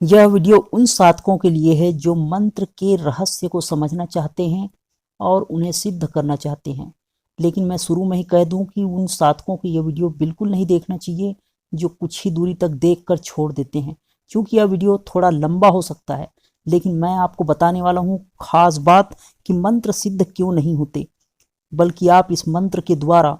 यह वीडियो उन साधकों के लिए है जो मंत्र के रहस्य को समझना चाहते हैं और उन्हें सिद्ध करना चाहते हैं। लेकिन मैं शुरू में ही कह दूं कि उन साधकों को यह वीडियो बिल्कुल नहीं देखना चाहिए जो कुछ ही दूरी तक देखकर छोड़ देते हैं, क्योंकि यह वीडियो थोड़ा लंबा हो सकता है। लेकिन मैं आपको बताने वाला हूँ खास बात कि मंत्र सिद्ध क्यों नहीं होते, बल्कि आप इस मंत्र के द्वारा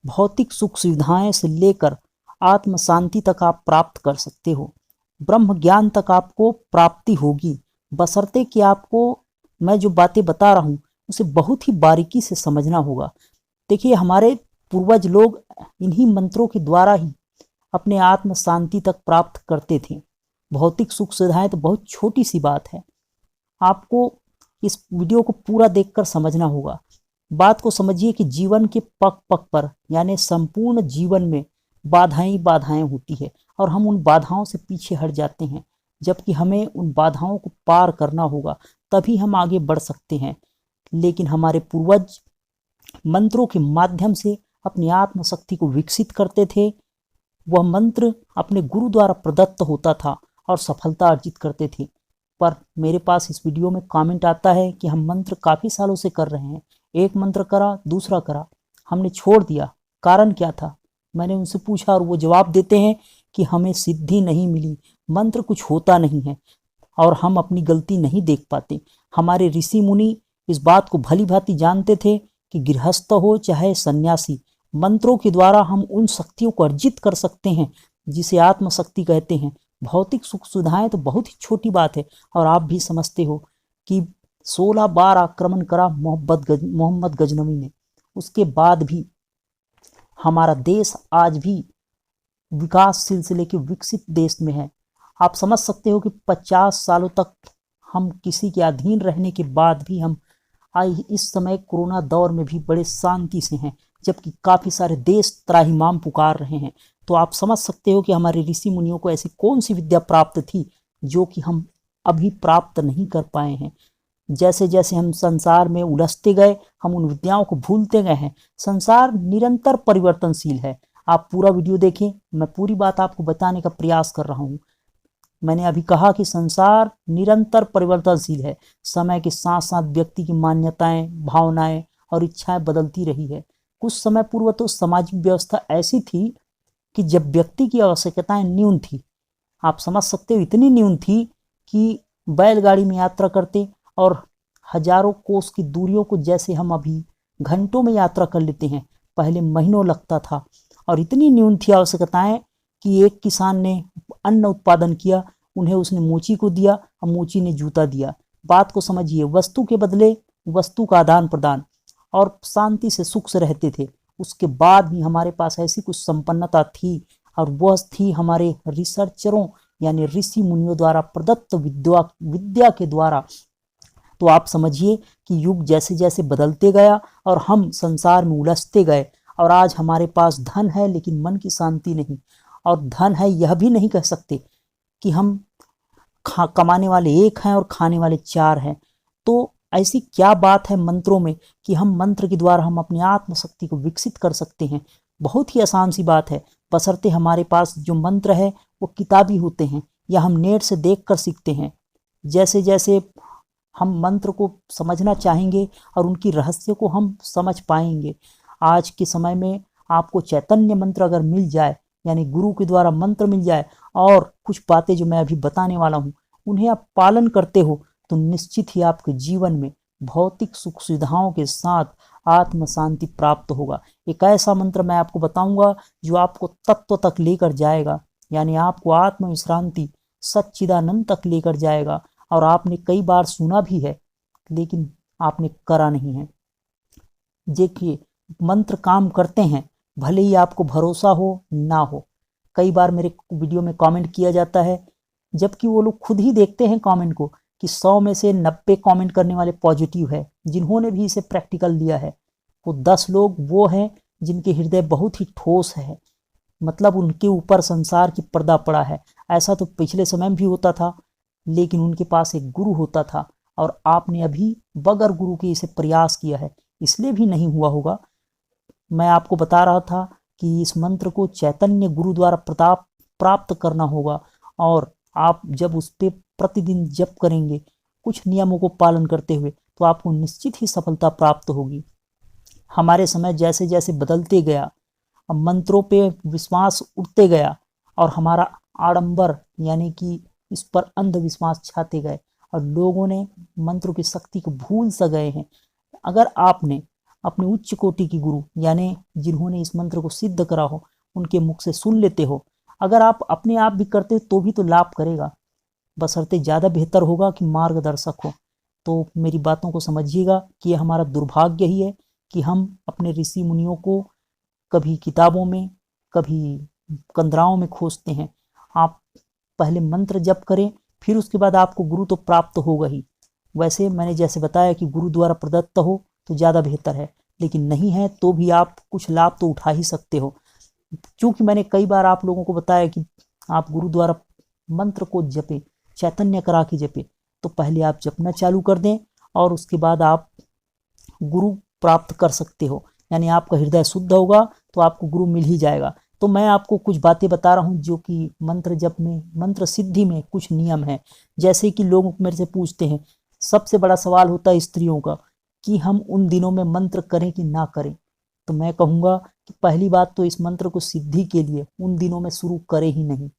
भौतिक सुख सुविधाएं से लेकर आत्म शांति तक आप प्राप्त कर सकते हो। ब्रह्म ज्ञान तक आपको प्राप्ति होगी, बशर्ते कि आपको मैं जो बातें बता रहा हूँ उसे बहुत ही बारीकी से समझना होगा। देखिए, हमारे पूर्वज लोग इन्हीं मंत्रों के द्वारा ही अपने आत्म शांति तक प्राप्त करते थे। भौतिक सुख सुविधाएं तो बहुत छोटी सी बात है। आपको इस वीडियो को पूरा देखकर समझना होगा। बात को समझिए कि जीवन के पग पग पर यानी संपूर्ण जीवन में बाधाएं ही बाधाएं होती है और हम उन बाधाओं से पीछे हट जाते हैं, जबकि हमें उन बाधाओं को पार करना होगा, तभी हम आगे बढ़ सकते हैं। लेकिन हमारे पूर्वज मंत्रों के माध्यम से अपनी आत्म शक्ति को विकसित करते थे। वह मंत्र अपने गुरु द्वारा प्रदत्त होता था और सफलता अर्जित करते थे। पर मेरे पास इस वीडियो में कमेंट आता है कि हम मंत्र काफ़ी सालों से कर रहे हैं, एक मंत्र करा, दूसरा करा, हमने छोड़ दिया, कारण क्या था? मैंने उनसे पूछा और वो जवाब देते हैं कि हमें सिद्धि नहीं मिली, मंत्र कुछ होता नहीं है और हम अपनी गलती नहीं देख पाते। हमारे ऋषि मुनि इस बात को भली भांति जानते थे कि गृहस्थ हो चाहे सन्यासी, मंत्रों के द्वारा हम उन शक्तियों को अर्जित कर सकते हैं जिसे आत्म शक्ति कहते हैं। भौतिक सुख सुविधाएं तो बहुत ही छोटी बात है और आप भी समझते हो कि 16 बार आक्रमण करा मोहम्मद गजनवी ने, उसके बाद भी हमारा देश आज भी विकास सिलसिले के विकसित देश में है। आप समझ सकते हो कि 50 सालों तक हम किसी के अधीन रहने के बाद भी हम इस समय कोरोना दौर में भी बड़े शांति से हैं, जबकि काफ़ी सारे देश त्राहिमाम पुकार रहे हैं। तो आप समझ सकते हो कि हमारे ऋषि मुनियों को ऐसी कौन सी विद्या प्राप्त थी जो कि हम अभी प्राप्त नहीं कर पाए हैं। जैसे जैसे हम संसार में उलझते गए, हम उन विद्याओं को भूलते गए हैं। संसार निरंतर परिवर्तनशील है। आप पूरा वीडियो देखें, मैं पूरी बात आपको बताने का प्रयास कर रहा हूँ। मैंने अभी कहा कि संसार निरंतर परिवर्तनशील है। समय के साथ साथ व्यक्ति की मान्यताएं, भावनाएं और इच्छाएं बदलती रही है। कुछ समय पूर्व तो सामाजिक व्यवस्था ऐसी थी कि जब व्यक्ति की आवश्यकताएं न्यून थी, आप समझ सकते हो इतनी न्यून थी कि बैलगाड़ी में यात्रा करते और हजारों कोस की दूरियों को जैसे हम अभी घंटों में यात्रा कर लेते हैं, पहले महीनों लगता था। और इतनी न्यून थी आवश्यकताएं कि एक किसान ने अन्न उत्पादन किया, उन्हें उसने मोची को दिया और मोची ने जूता दिया। बात को समझिए, वस्तु के बदले वस्तु का आदान प्रदान और शांति से सुख से रहते थे। उसके बाद भी हमारे पास ऐसी कुछ संपन्नता थी और वह थी हमारे रिसर्चरों यानी ऋषि मुनियों द्वारा प्रदत्त विद्या के द्वारा। तो आप समझिए कि युग जैसे जैसे बदलते गया और हम संसार में उलझते गए और आज हमारे पास धन है लेकिन मन की शांति नहीं। और धन है यह भी नहीं कह सकते कि हम कमाने वाले एक हैं और खाने वाले चार हैं। तो ऐसी क्या बात है मंत्रों में कि हम मंत्र के द्वारा हम अपनी आत्म शक्ति को विकसित कर सकते हैं? बहुत ही आसान सी बात है, बशर्ते हमारे पास जो मंत्र है वो किताबी होते हैं या हम नेट से देख कर सीखते हैं। जैसे जैसे हम मंत्र को समझना चाहेंगे और उनकी रहस्य को हम समझ पाएंगे। आज के समय में आपको चैतन्य मंत्र अगर मिल जाए, यानी गुरु के द्वारा मंत्र मिल जाए और कुछ बातें जो मैं अभी बताने वाला हूँ उन्हें आप पालन करते हो, तो निश्चित ही आपके जीवन में भौतिक सुख सुविधाओं के साथ आत्म शांति प्राप्त होगा। एक ऐसा मंत्र मैं आपको बताऊंगा जो आपको तत्व तक लेकर जाएगा, यानी आपको आत्म विश्रांति सच्चिदानंद तक लेकर जाएगा। और आपने कई बार सुना भी है लेकिन आपने करा नहीं है। देखिए, मंत्र काम करते हैं, भले ही आपको भरोसा हो ना हो। कई बार मेरे वीडियो में कमेंट किया जाता है, जबकि वो लोग खुद ही देखते हैं कमेंट को, कि 100 में से 90 कमेंट करने वाले पॉजिटिव है, जिन्होंने भी इसे प्रैक्टिकल लिया है। वो 10 लोग वो हैं जिनके हृदय बहुत ही ठोस है, मतलब उनके ऊपर संसार की पर्दा पड़ा है। ऐसा तो पिछले समय में भी होता था, लेकिन उनके पास एक गुरु होता था और आपने अभी बगैर गुरु के इसे प्रयास किया है, इसलिए भी नहीं हुआ होगा। मैं आपको बता रहा था कि इस मंत्र को चैतन्य गुरु द्वारा प्रताप प्राप्त करना होगा और आप जब उस पे प्रतिदिन जप करेंगे कुछ नियमों को पालन करते हुए, तो आपको निश्चित ही सफलता प्राप्त होगी। हमारे समय जैसे जैसे बदलते गया, मंत्रों पे विश्वास उठते गया और हमारा आडंबर यानी कि इस पर अंधविश्वास छाते गए और लोगों ने मंत्रों की शक्ति को भूल सा गए हैं। अगर आपने अपने उच्च कोटि की गुरु यानी जिन्होंने इस मंत्र को सिद्ध करा हो उनके मुख से सुन लेते हो, अगर आप अपने आप भी करते तो भी तो लाभ करेगा, बशर्ते ज़्यादा बेहतर होगा कि मार्गदर्शक हो। तो मेरी बातों को समझिएगा कि यह हमारा दुर्भाग्य ही है कि हम अपने ऋषि मुनियों को कभी किताबों में कभी कंदराओं में खोजते हैं। आप पहले मंत्र जप करें, फिर उसके बाद आपको गुरु तो प्राप्त होगा ही। वैसे मैंने जैसे बताया कि गुरु द्वारा प्रदत्त हो तो ज़्यादा बेहतर है, लेकिन नहीं है तो भी आप कुछ लाभ तो उठा ही सकते हो। क्योंकि मैंने कई बार आप लोगों को बताया कि आप गुरु द्वारा मंत्र को जपें, चैतन्य करा के जपें, तो पहले आप जपना चालू कर दें और उसके बाद आप गुरु प्राप्त कर सकते हो। यानी आपका हृदय शुद्ध होगा तो आपको गुरु मिल ही जाएगा। तो मैं आपको कुछ बातें बता रहा हूँ जो कि मंत्र जप में, मंत्र सिद्धि में कुछ नियम है। जैसे कि लोग मेरे से पूछते हैं, सबसे बड़ा सवाल होता है स्त्रियों का कि हम उन दिनों में मंत्र करें कि ना करें। तो मैं कहूँगा कि पहली बात तो इस मंत्र को सिद्धि के लिए उन दिनों में शुरू करें ही नहीं,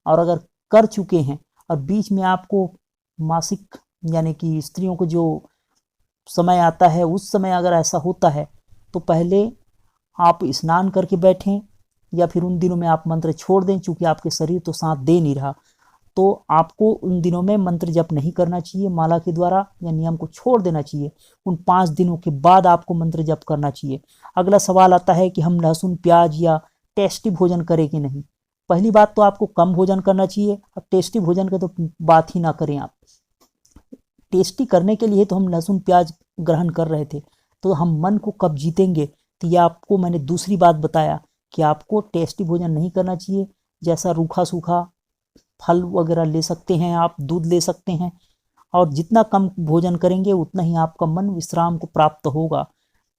और अगर कर चुके हैं और बीच में आपको मासिक यानी कि स्त्रियों को जो समय आता है उस समय अगर ऐसा होता है तो पहले आप स्नान करके बैठें या फिर उन दिनों में आप मंत्र छोड़ दें, चूंकि आपके शरीर तो साथ दे नहीं रहा। तो आपको उन दिनों में मंत्र जप नहीं करना चाहिए, माला के द्वारा या नियम को छोड़ देना चाहिए। उन 5 दिनों के बाद आपको मंत्र जप करना चाहिए। अगला सवाल आता है कि हम लहसुन प्याज या टेस्टी भोजन करें कि नहीं। पहली बात तो आपको कम भोजन करना चाहिए, और टेस्टी भोजन की तो बात ही ना करें आप। टेस्टी करने के लिए तो हम लहसुन प्याज ग्रहण कर रहे थे, तो हम मन को कब जीतेंगे। तो ये आपको मैंने दूसरी बात बताया कि आपको टेस्टी भोजन नहीं करना चाहिए। जैसा रूखा सूखा फल वगैरह ले सकते हैं, आप दूध ले सकते हैं, और जितना कम भोजन करेंगे उतना ही आपका मन विश्राम को प्राप्त होगा।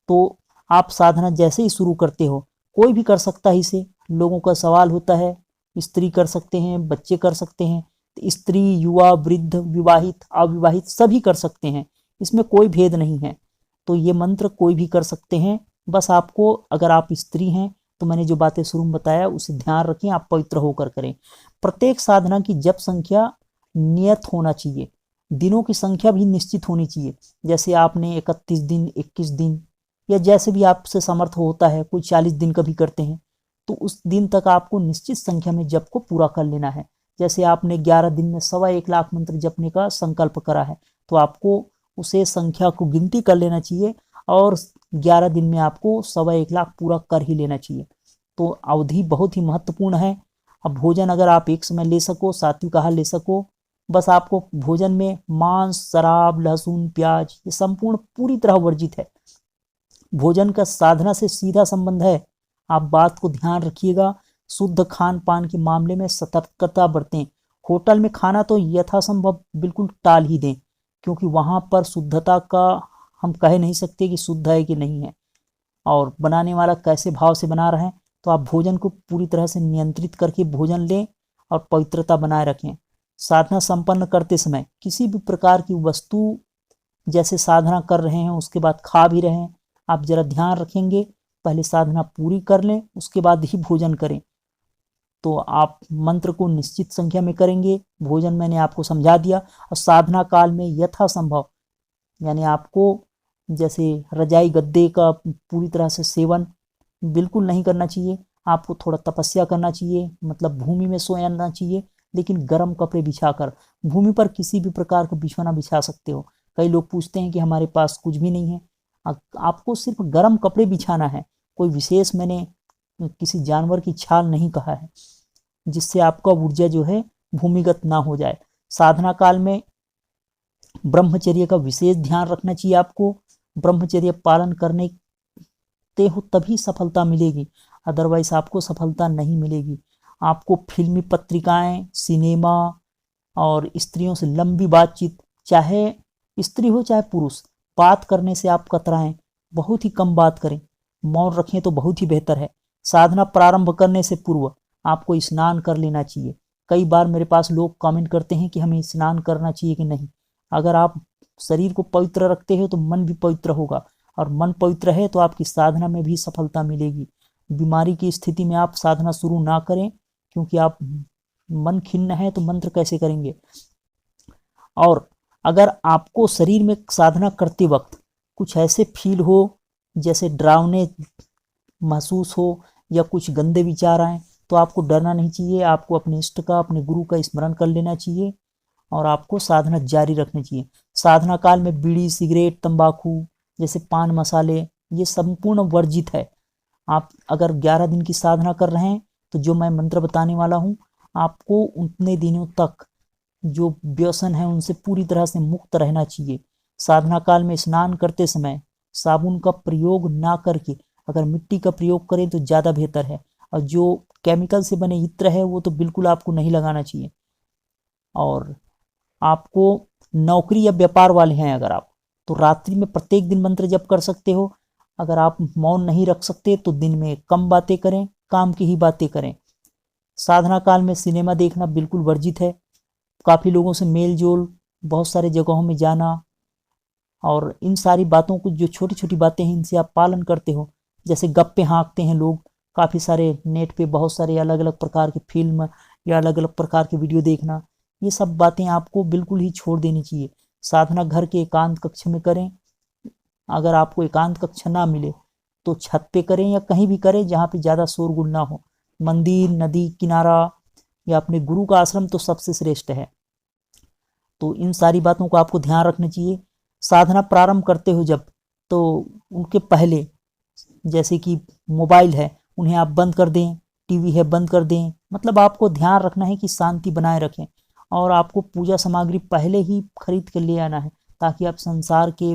तो आप साधना जैसे ही शुरू करते हो, कोई भी कर सकता है इसे। लोगों का सवाल होता है स्त्री कर सकते हैं, बच्चे कर सकते हैं। तो स्त्री, युवा, वृद्ध, विवाहित, अविवाहित सभी कर सकते हैं, इसमें कोई भेद नहीं है। तो ये मंत्र कोई भी कर सकते हैं। बस आपको, अगर आप स्त्री हैं तो मैंने जो बातें शुरू में बताया उसे ध्यान रखें, आप पवित्र होकर करें। प्रत्येक साधना की जप संख्या नियत होना चाहिए, दिनों की संख्या भी निश्चित होनी चाहिए। जैसे आपने 31 दिन, 21 दिन या जैसे भी आपसे समर्थ होता है, कोई 40 दिन का भी करते हैं, तो उस दिन तक आपको निश्चित संख्या में जप को पूरा कर लेना है। जैसे आपने 11 दिन में 1.25 लाख मंत्र जपने का संकल्प करा है, तो आपको उसे संख्या को गिनती कर लेना चाहिए और 11 दिन में आपको 1.25 लाख पूरा कर ही लेना चाहिए। तो अवधि बहुत ही महत्वपूर्ण है। अब भोजन अगर आप एक समय ले सको, सात्विक आहार ले सको, बस आपको भोजन में मांस, शराब, लहसुन, प्याज ये संपूर्ण पूरी तरह वर्जित है। भोजन का साधना से सीधा संबंध है। आप बात को ध्यान रखिएगा, शुद्ध खान पान के मामले में सतर्कता बरतें। होटल में खाना तो यथासंभव बिल्कुल टाल ही दें, क्योंकि वहां पर शुद्धता का हम कह नहीं सकते कि शुद्ध है कि नहीं है, और बनाने वाला कैसे भाव से बना रहे हैं। तो आप भोजन को पूरी तरह से नियंत्रित करके भोजन लें और पवित्रता बनाए रखें। साधना संपन्न करते समय किसी भी प्रकार की वस्तु, जैसे साधना कर रहे हैं उसके बाद खा भी रहे हैं, आप जरा ध्यान रखेंगे, पहले साधना पूरी कर लें उसके बाद ही भोजन करें। तो आप मंत्र को निश्चित संख्या में करेंगे, भोजन मैंने आपको समझा दिया। और साधना काल में यथासंभव यानी आपको जैसे रजाई गद्दे का पूरी तरह से सेवन बिल्कुल नहीं करना चाहिए। आपको थोड़ा तपस्या करना चाहिए, मतलब भूमि में सोना चाहिए, लेकिन गर्म कपड़े बिछाकर। भूमि पर किसी भी प्रकार का बिछौना बिछा सकते हो। कई लोग पूछते हैं कि हमारे पास कुछ भी नहीं है, आपको सिर्फ गर्म कपड़े बिछाना है। कोई विशेष मैंने किसी जानवर की छाल नहीं कहा है, जिससे आपका ऊर्जा जो है भूमिगत ना हो जाए। साधना काल में ब्रह्मचर्य का विशेष ध्यान रखना चाहिए आपको। ब्रह्मचर्य पालन करने ते हो तभी सफलता मिलेगी, अदरवाइज आपको सफलता नहीं मिलेगी। आपको फिल्मी पत्रिकाएं, सिनेमा और स्त्रियों से लंबी बातचीत, चाहे स्त्री हो चाहे पुरुष, बात करने से आप कतराएं, बहुत ही कम बात करें, मौन रखें तो बहुत ही बेहतर है। साधना प्रारंभ करने से पूर्व आपको स्नान कर लेना चाहिए। कई बार मेरे पास लोग कमेंट करते हैं कि हमें स्नान करना चाहिए कि नहीं। अगर आप शरीर को पवित्र रखते हो तो मन भी पवित्र होगा, और मन पवित्र है तो आपकी साधना में भी सफलता मिलेगी। बीमारी की स्थिति में आप साधना शुरू ना करें, क्योंकि आप मन खिन्न है तो मंत्र कैसे करेंगे। और अगर आपको शरीर में साधना करते वक्त कुछ ऐसे फील हो, जैसे डरावने महसूस हो या कुछ गंदे विचार आए, तो आपको डरना नहीं चाहिए। आपको अपने इष्ट का, अपने गुरु का स्मरण कर लेना चाहिए और आपको साधना जारी रखनी चाहिए। साधना काल में बीड़ी, सिगरेट, तंबाकू जैसे पान मसाले ये संपूर्ण वर्जित है। आप अगर 11 दिन की साधना कर रहे हैं तो जो मैं मंत्र बताने वाला हूँ, आपको उतने दिनों तक जो व्यसन है उनसे पूरी तरह से मुक्त रहना चाहिए। साधना काल में स्नान करते समय साबुन का प्रयोग ना करके अगर मिट्टी का प्रयोग करें तो ज़्यादा बेहतर है। और जो केमिकल से बने इत्र है वो तो बिल्कुल आपको नहीं लगाना चाहिए। और आपको नौकरी या व्यापार वाले हैं अगर आप, तो रात्रि में प्रत्येक दिन मंत्र जप कर सकते हो। अगर आप मौन नहीं रख सकते तो दिन में कम बातें करें, काम की ही बातें करें। साधना काल में सिनेमा देखना बिल्कुल वर्जित है। काफ़ी लोगों से मेल जोल, बहुत सारे जगहों में जाना, और इन सारी बातों को, जो छोटी छोटी बातें हैं, इनसे आप पालन करते हो। जैसे गप्पे हाँकते हैं लोग, काफ़ी सारे नेट पे बहुत सारे अलग अलग प्रकार की फिल्म या अलग अलग प्रकार के वीडियो देखना, ये सब बातें आपको बिल्कुल ही छोड़ देनी चाहिए। साधना घर के एकांत कक्ष में करें। अगर आपको एकांत कक्ष ना मिले तो छत पे करें या कहीं भी करें जहाँ पे ज़्यादा शोरगुल ना हो। मंदिर, नदी किनारा या अपने गुरु का आश्रम तो सबसे श्रेष्ठ है। तो इन सारी बातों को आपको ध्यान रखना चाहिए। साधना प्रारंभ करते हो जब, तो उनके पहले जैसे कि मोबाइल है उन्हें आप बंद कर दें, टीवी है बंद कर दें। मतलब आपको ध्यान रखना है कि शांति बनाए रखें, और आपको पूजा सामग्री पहले ही खरीद कर ले आना है, ताकि आप संसार के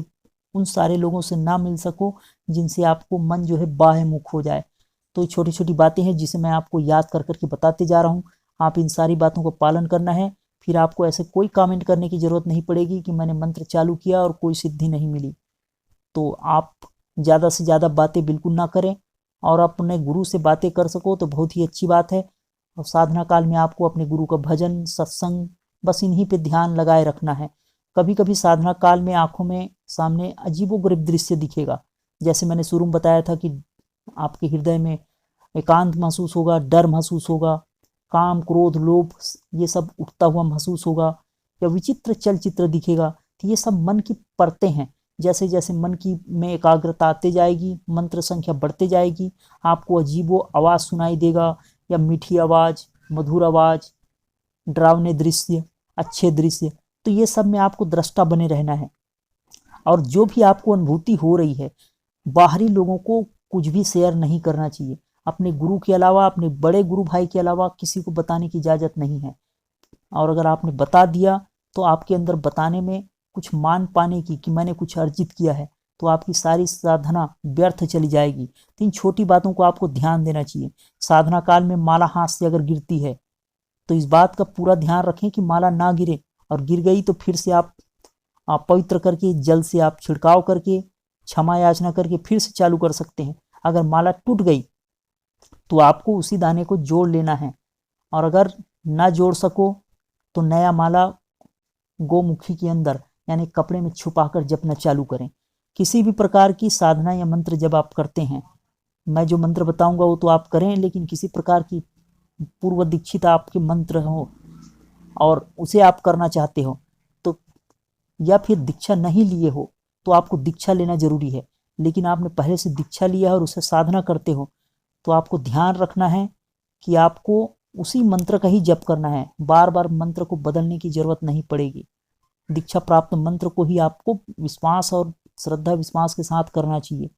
उन सारे लोगों से ना मिल सको जिनसे आपको मन जो है बाह्य मुख हो जाए। तो छोटी छोटी बातें हैं जिसे मैं आपको याद कर करके बताते जा रहा हूँ। आप इन सारी बातों को पालन करना है, फिर आपको ऐसे कोई कमेंट करने की जरूरत नहीं पड़ेगी कि मैंने मंत्र चालू किया और कोई सिद्धि नहीं मिली। तो आप ज़्यादा से ज़्यादा बातें बिल्कुल ना करें, और अपने गुरु से बातें कर सको तो बहुत ही अच्छी बात है। और साधना काल में आपको अपने गुरु का भजन, सत्संग, बस इन्हीं पे ध्यान लगाए रखना है। कभी कभी साधना काल में आंखों में सामने अजीबोगरीब दृश्य दिखेगा। जैसे मैंने शुरू में बताया था कि आपके हृदय में एकांत महसूस होगा, डर महसूस होगा, काम, क्रोध, लोभ ये सब उठता हुआ महसूस होगा, या विचित्र चलचित्र दिखेगा। तो ये सब मन की परतें हैं। जैसे जैसे मन की में एकाग्रता आते जाएगी, मंत्र संख्या बढ़ते जाएगी, आपको अजीबो आवाज सुनाई देगा, या मीठी आवाज, मधुर आवाज, डरावने दृश्य, अच्छे दृश्य। तो ये सब में आपको दृष्टा बने रहना है। और जो भी आपको अनुभूति हो रही है, बाहरी लोगों को कुछ भी शेयर नहीं करना चाहिए। अपने गुरु के अलावा, अपने बड़े गुरु भाई के अलावा किसी को बताने की इजाज़त नहीं है। और अगर आपने बता दिया तो आपके अंदर बताने में कुछ मान पाने की, कि मैंने कुछ अर्जित किया है, तो आपकी सारी साधना व्यर्थ चली जाएगी। तो इन छोटी बातों को आपको ध्यान देना चाहिए। साधना काल में माला हाथ से अगर गिरती है तो इस बात का पूरा ध्यान रखें कि माला ना गिरे, और गिर गई तो फिर से आप पवित्र करके, जल से आप छिड़काव करके, क्षमा याचना करके फिर से चालू कर सकते हैं। अगर माला टूट गई तो आपको उसी दाने को जोड़ लेना है, और अगर ना जोड़ सको तो नया माला गोमुखी के अंदर यानी कपड़े में छुपाकर जपना चालू करें। किसी भी प्रकार की साधना या मंत्र जब आप करते हैं, मैं जो मंत्र बताऊंगा वो तो आप करें, लेकिन किसी प्रकार की पूर्व दीक्षित आपके मंत्र हो और उसे आप करना चाहते हो, तो या फिर दीक्षा नहीं लिए हो तो आपको दीक्षा लेना जरूरी है। लेकिन आपने पहले से दीक्षा लिया है और उसे साधना करते हो, तो आपको ध्यान रखना है कि आपको उसी मंत्र का ही जप करना है। बार बार मंत्र को बदलने की जरूरत नहीं पड़ेगी। दीक्षा प्राप्त मंत्र को ही आपको विश्वास और श्रद्धा विश्वास के साथ करना चाहिए।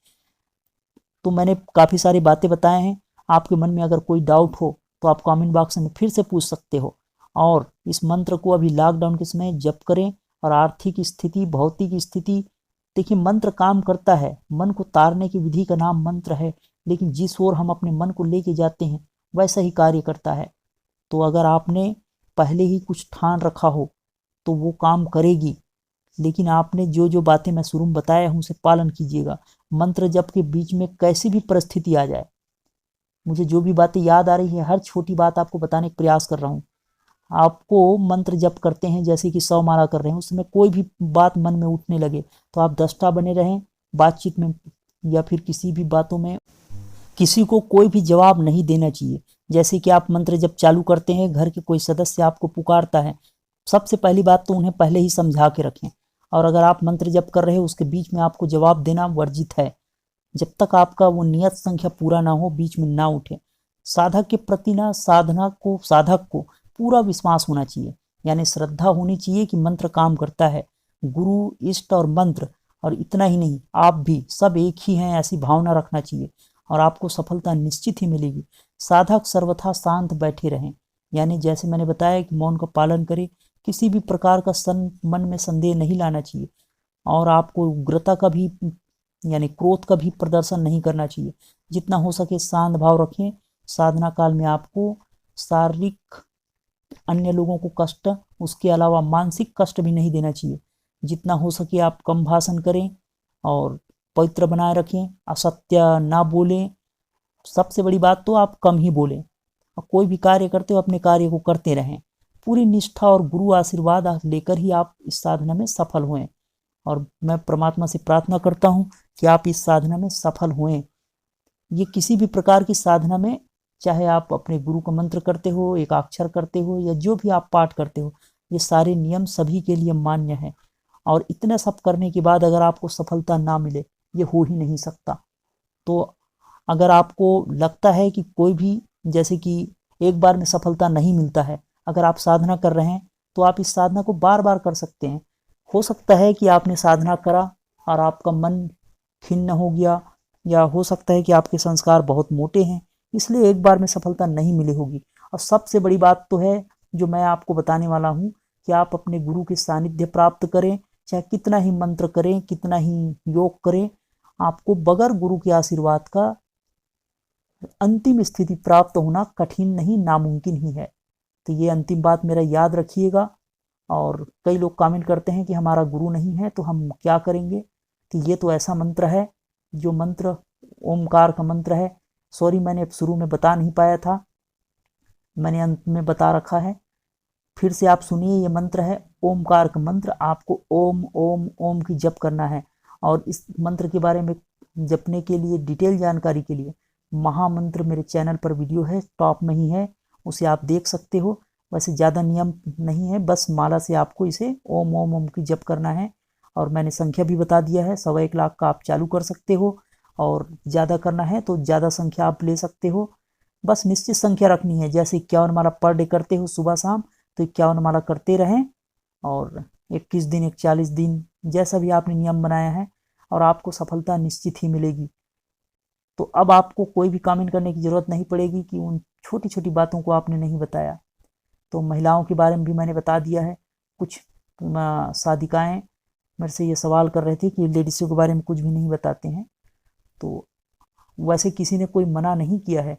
तो मैंने काफ़ी सारी बातें बताए हैं। आपके मन में अगर कोई डाउट हो तो आप कमेंट बॉक्स में फिर से पूछ सकते हो। और इस मंत्र को अभी लॉकडाउन के समय जप करें। और आर्थिक स्थिति, भौतिक स्थिति, देखिए मंत्र काम करता है। मन को तारने की विधि का नाम मंत्र है, लेकिन जिस ओर हम अपने मन को लेके जाते हैं वैसा ही कार्य करता है। तो अगर आपने पहले ही कुछ ठान रखा हो तो वो काम करेगी। लेकिन आपने जो जो बातें मैं शुरू में बताया हूँ उसे पालन कीजिएगा। मंत्र जप के बीच में कैसी भी परिस्थिति आ जाए, मुझे जो भी बातें याद आ रही है हर छोटी बात आपको बताने का प्रयास कर रहा हूँ। आपको मंत्र जप करते हैं, जैसे कि 100 माला कर रहे हैं, उस समय कोई भी बात मन में उठने लगे तो आप दृष्टा बने रहें बातचीत में, या फिर किसी भी बातों में किसी को कोई भी जवाब नहीं देना चाहिए। जैसे कि आप मंत्र जब चालू करते हैं, घर के कोई सदस्य आपको पुकारता है, सबसे पहली बात तो उन्हें पहले ही समझा के रखें। और अगर आप मंत्र जप कर रहे हो उसके बीच में आपको जवाब देना वर्जित है, जब तक आपका वो नियत संख्या पूरा ना हो, बीच में ना उठे। साधक के प्रति ना साधक को पूरा विश्वास होना चाहिए, यानी श्रद्धा होनी चाहिए कि मंत्र काम करता है। गुरु, इष्ट और मंत्र, और इतना ही नहीं, आप भी सब एक ही हैं, ऐसी भावना रखना चाहिए और आपको सफलता निश्चित ही मिलेगी। साधक सर्वथा शांत बैठे रहें, यानी जैसे मैंने बताया कि मौन का पालन करें, किसी भी प्रकार का मन में संदेह नहीं लाना चाहिए, और आपको उग्रता का भी यानी क्रोध का भी प्रदर्शन नहीं करना चाहिए। जितना हो सके शांत भाव रखें। साधना काल में आपको शारीरिक अन्य लोगों को कष्ट, उसके अलावा मानसिक कष्ट भी नहीं देना चाहिए। जितना हो सके आप कम भाषण करें और पवित्र बनाए रखें, असत्य ना बोलें। सबसे बड़ी बात तो आप कम ही बोलें, और कोई भी कार्य करते हो अपने कार्य को करते रहें। पूरी निष्ठा और गुरु आशीर्वाद लेकर ही आप इस साधना में सफल हुए, और मैं परमात्मा से प्रार्थना करता हूँ कि आप इस साधना में सफल हुए। ये किसी भी प्रकार की साधना में, चाहे आप अपने गुरु का मंत्र करते हो, एकाक्षर करते हो, या जो भी आप पाठ करते हो, ये सारे नियम सभी के लिए मान्य है। और इतना सब करने के बाद अगर आपको सफलता ना मिले, ये हो ही नहीं सकता। तो अगर आपको लगता है कि कोई भी, जैसे कि एक बार में सफलता नहीं मिलता है, अगर आप साधना कर रहे हैं तो आप इस साधना को बार बार कर सकते हैं। हो सकता है कि आपने साधना करा और आपका मन खिन्न हो गया, या हो सकता है कि आपके संस्कार बहुत मोटे हैं, इसलिए एक बार में सफलता नहीं मिली होगी। और सबसे बड़ी बात तो है जो मैं आपको बताने वाला हूँ, कि आप अपने गुरु के सानिध्य प्राप्त करें, चाहे कितना ही मंत्र करें, कितना ही योग करें, आपको बगैर गुरु के आशीर्वाद का अंतिम स्थिति प्राप्त होना कठिन नहीं, नामुमकिन ही है। तो ये अंतिम बात मेरा याद रखिएगा। और कई लोग कमेंट करते हैं कि हमारा गुरु नहीं है तो हम क्या करेंगे। तो ये तो ऐसा मंत्र है, जो मंत्र ओमकार का मंत्र है। सॉरी, मैंने शुरू में बता नहीं पाया था, मैंने अंत में बता रखा है। फिर से आप सुनिए, ये मंत्र है ओमकार का मंत्र। आपको ओम ओम ओम की जप करना है। और इस मंत्र के बारे में जपने के लिए, डिटेल जानकारी के लिए, महामंत्र मेरे चैनल पर वीडियो है, टॉप में ही है, उसे आप देख सकते हो। वैसे ज़्यादा नियम नहीं है, बस माला से आपको इसे ओम ओम ओम की जप करना है। और मैंने संख्या भी बता दिया है, 1.25 लाख का आप चालू कर सकते हो, और ज़्यादा करना है तो ज़्यादा संख्या आप ले सकते हो। बस निश्चित संख्या रखनी है, जैसे 51 माला पर डे करते हो सुबह शाम, तो 51 माला करते रहें, और 21 दिन, 41 दिन, जैसा भी आपने नियम बनाया है, और आपको सफलता निश्चित ही मिलेगी। तो अब आपको कोई भी कमेंट करने की ज़रूरत नहीं पड़ेगी कि उन छोटी छोटी बातों को आपने नहीं बताया। तो महिलाओं के बारे में भी मैंने बता दिया है। कुछ साधिकाएँ मेरे से ये सवाल कर रहे थे कि लेडीज़ों के बारे में कुछ भी नहीं बताते हैं। तो वैसे किसी ने कोई मना नहीं किया है,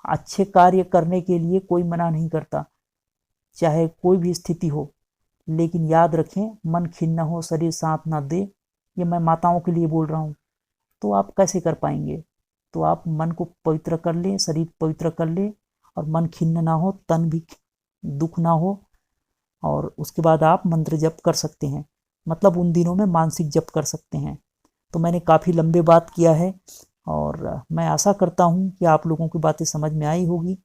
अच्छे कार्य करने के लिए कोई मना नहीं करता, चाहे कोई भी स्थिति हो। लेकिन याद रखें, मन खिन्न हो, शरीर साथ ना दे। ये मैं माताओं के लिए बोल रहा हूँ। तो आप कैसे कर पाएंगे? तो आप मन को पवित्र कर लें, शरीर पवित्र कर लें, और मन खिन्न ना हो, तन भी दुख ना हो, और उसके बाद आप मंत्र जप कर सकते हैं। मतलब उन दिनों में मानसिक जप कर सकते हैं। तो मैंने काफ़ी लंबे बात किया है, और मैं आशा करता हूँ कि आप लोगों की बातें समझ में आई होगी।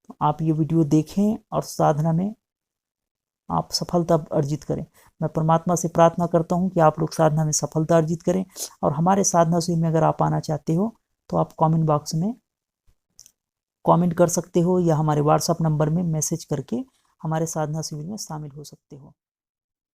तो आप ये वीडियो देखें और साधना में आप सफलता अर्जित करें। मैं परमात्मा से प्रार्थना करता हूँ कि आप लोग साधना में सफलता अर्जित करें। और हमारे साधना शिविर में अगर आप आना चाहते हो तो आप कमेंट बॉक्स में कमेंट कर सकते हो, या हमारे व्हाट्सएप नंबर में मैसेज करके हमारे साधना शिविर में शामिल हो सकते हो।